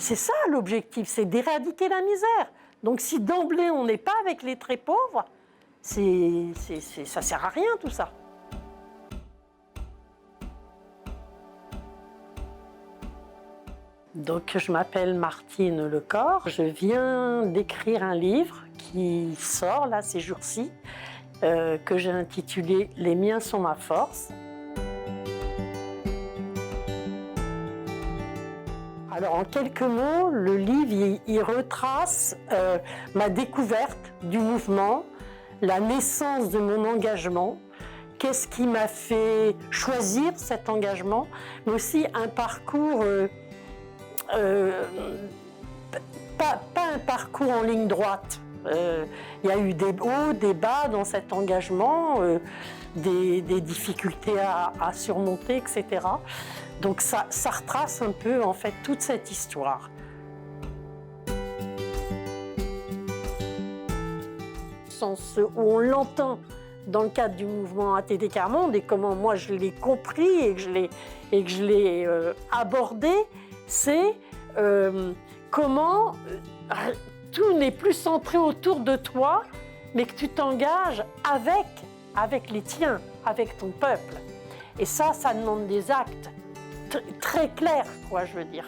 C'est ça l'objectif, c'est d'éradiquer la misère. Donc si d'emblée on n'est pas avec les très pauvres, ça sert à rien tout ça. Donc je m'appelle Martine Lecor, je viens d'écrire un livre qui sort là ces jours-ci, que j'ai intitulé « Les miens sont ma force ». Alors en quelques mots, le livre il retrace ma découverte du mouvement, la naissance de mon engagement, qu'est-ce qui m'a fait choisir cet engagement, mais aussi un parcours, pas un parcours en ligne droite. Il y a eu des hauts, des bas dans cet engagement, des difficultés à surmonter, etc. Donc ça retrace un peu en fait toute cette histoire. Au sens où on l'entend dans le cadre du mouvement ATD Quart Monde et comment moi je l'ai compris et que je l'ai abordé, c'est comment tout n'est plus centré autour de toi, mais que tu t'engages avec les tiens, avec ton peuple. Et ça demande des actes très clairs, quoi, je veux dire.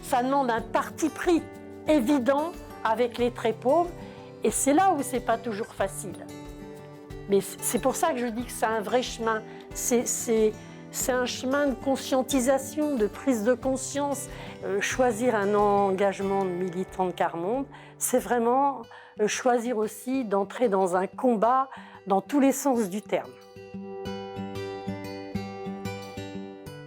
Ça demande un parti pris évident avec les très pauvres, et c'est là où c'est pas toujours facile. Mais c'est pour ça que je dis que c'est un vrai chemin. C'est un chemin de conscientisation, de prise de conscience. Choisir un engagement de militant de Quart Monde, c'est vraiment choisir aussi d'entrer dans un combat dans tous les sens du terme.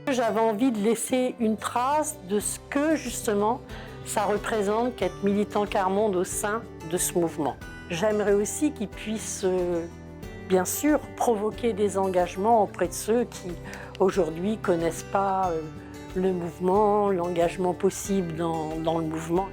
J'avais envie de laisser une trace de ce que, justement, ça représente qu'être militant Quart Monde au sein de ce mouvement. J'aimerais aussi qu'il puisse, bien sûr, provoquer des engagements auprès de ceux qui, aujourd'hui, ne connaissent pas le mouvement, l'engagement possible dans le mouvement.